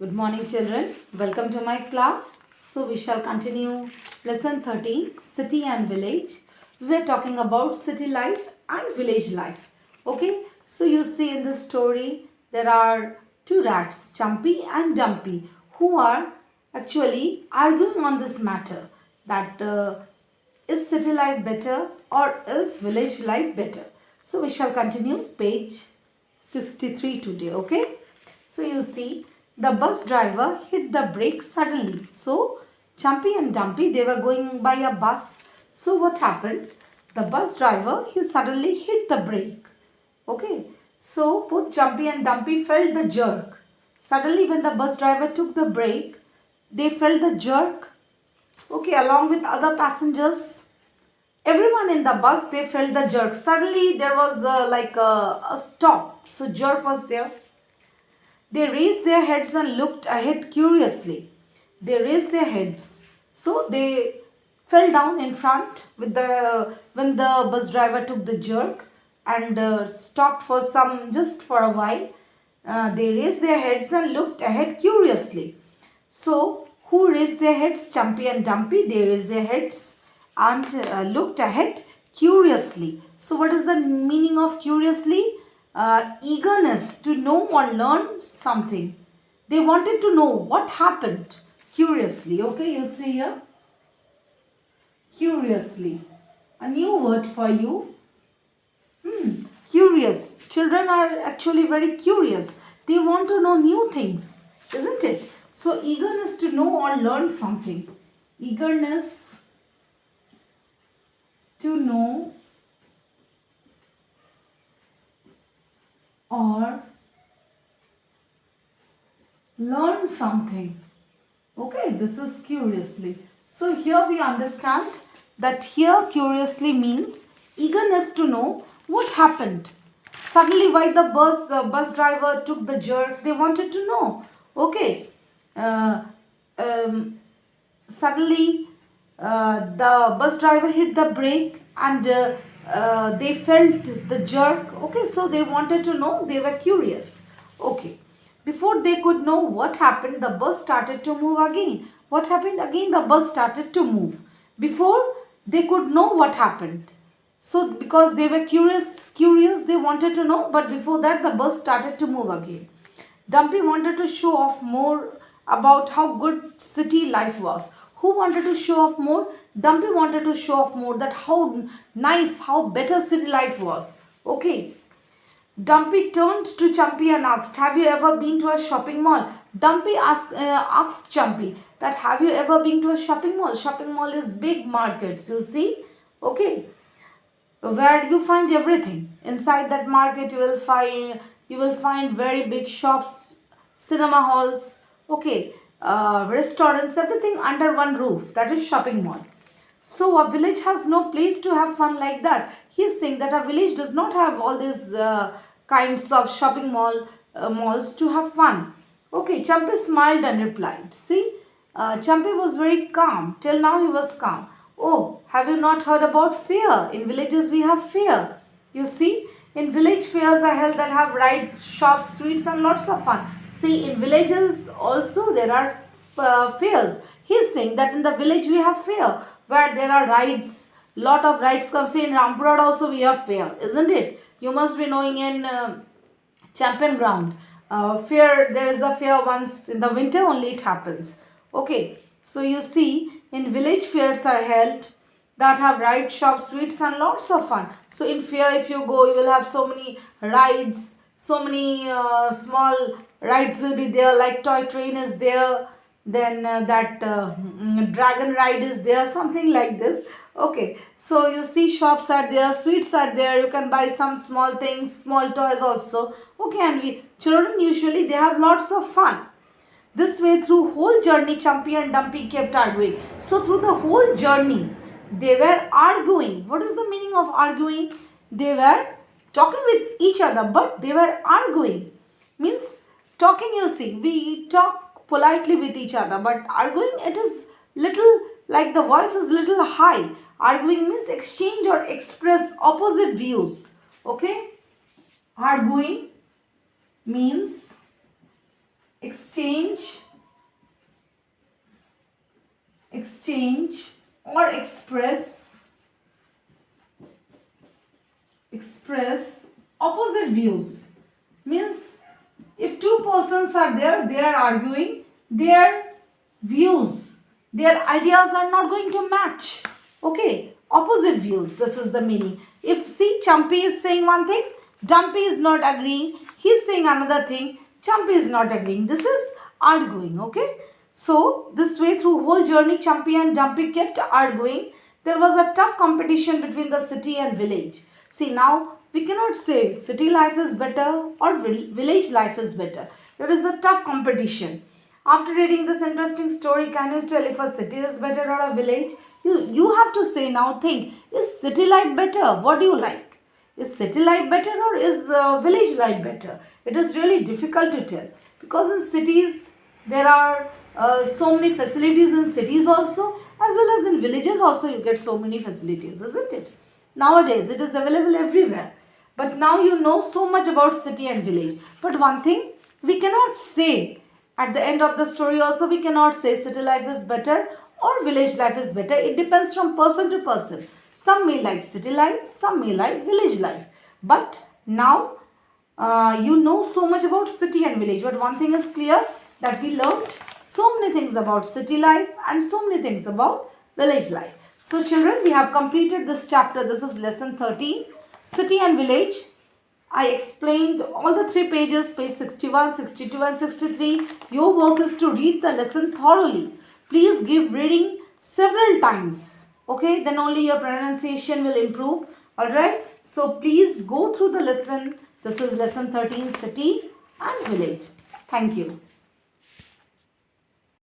Good morning, children. Welcome to my class. So, we shall continue lesson 13 City and Village. We are talking about city life and village life. Okay, so you see in this story there are two rats, Chumpy and Dumpy, who are actually arguing on this matter that is city life better or is village life better. So, we shall continue page 63 today. Okay. So you see, the bus driver hit the brake suddenly. So Chumpy and Dumpy, they were going by a bus. So what happened? The bus driver, he suddenly hit the brake. Okay. So both Chumpy and Dumpy felt the jerk. Suddenly when the bus driver took the brake, they felt the jerk. Okay, along with other passengers. Everyone in the bus, they felt the jerk. Suddenly there was like a stop. So jerk was there. They raised their heads and looked ahead curiously. They raised their heads. So they fell down in front with when the bus driver took the jerk and stopped for just for a while. They raised their heads and looked ahead curiously. So who raised their heads? Chumpy and Dumpy. They raised their heads and looked ahead curiously. So what is the meaning of curiously? Eagerness to know or learn something. They wanted to know what happened curiously. Okay, you see here. Curiously. A new word for you. Curious. Children are actually very curious. They want to know new things, isn't it? So, eagerness to know or learn something. Eagerness to know or learn something. Okay, this is curiously. So here we understand that here curiously means eagerness to know what happened. Suddenly why the bus driver took the jerk, they wanted to know. Okay, uh, um, suddenly the bus driver hit the brake and they felt the jerk. Okay, so they wanted to know, they were curious. Okay, before they could know what happened, the bus started to move again. What happened again? The bus started to move before they could know what happened. So because they were curious, they wanted to know, but before that the bus started to move again. Dumpy wanted to show off more about how good city life was. Who wanted to show off more? Dumpy wanted to show off more that how nice, how better city life was. Okay. Dumpy turned to Chumpy and asked, have you ever been to a shopping mall? Dumpy asked Chumpy that have you ever been to a shopping mall? Shopping mall is big markets, you see. Okay, where you find everything. Inside that market you will find very big shops, cinema halls, okay, restaurants, everything under one roof. That is shopping mall. So a village has no place to have fun like that. He is saying that a village does not have all these kinds of shopping malls to have fun. Okay, Chumpy smiled and replied. See, Chumpy was very calm. Till now he was calm. Oh, have you not heard about fair? In villages we have fair. You see, in village fairs are held that have rides, shops, sweets and lots of fun. See, in villages also there are fairs. He is saying that in the village we have fair where there are rides. Lot of rides come. See, in Rampurad also we have fair, isn't it? You must be knowing in Champion Ground. Fair, there is a fair once in the winter only it happens. Okay, so you see in village fairs are held that have ride shops, sweets and lots of fun. So in fair if you go you will have so many rides, so many small rides will be there, like toy train is there, then that dragon ride is there, something like this. Okay, so you see shops are there, sweets are there, you can buy some small things, small toys also. Okay, and we children usually they have lots of fun. This way through whole journey Chumpy and Dumpy kept arguing. So through the whole journey they were arguing. What is the meaning of arguing? They were talking with each other but they were arguing. Means talking, you see, we talk politely with each other, but arguing it is little like the voice is little high. Arguing means exchange or express opposite views. Okay, arguing means exchange exchange or express opposite views. Means if two persons are there, they are arguing, their views, their ideas are not going to match. Okay, opposite views, this is the meaning. If see, Champy is saying one thing, Dumpy is not agreeing, he is saying another thing, Champy is not agreeing. This is arguing. Okay, so this way through whole journey, Champy and Dumpy kept arguing. There was a tough competition between the city and village. See, now we cannot say city life is better or village life is better. There is a tough competition. After reading this interesting story, can you tell if a city is better or a village? You have to say now, think, is city life better? What do you like? Is city life better or is village life better? It is really difficult to tell, because in cities there are so many facilities in cities also, as well as in villages also you get so many facilities, isn't it? Nowadays it is available everywhere. But now you know so much about city and village. But one thing we cannot say, at the end of the story also we cannot say city life is better or village life is better. It depends from person to person. Some may like city life, some may like village life. But now you know so much about city and village. But one thing is clear, that we learned so many things about city life and so many things about village life. So children, we have completed this chapter. This is lesson 13, city and village. I explained all the 3 pages, page 61, 62 and 63. Your work is to read the lesson thoroughly. Please give reading several times. Okay, then only your pronunciation will improve. Alright, so please go through the lesson. This is lesson 13, city and village. Thank you.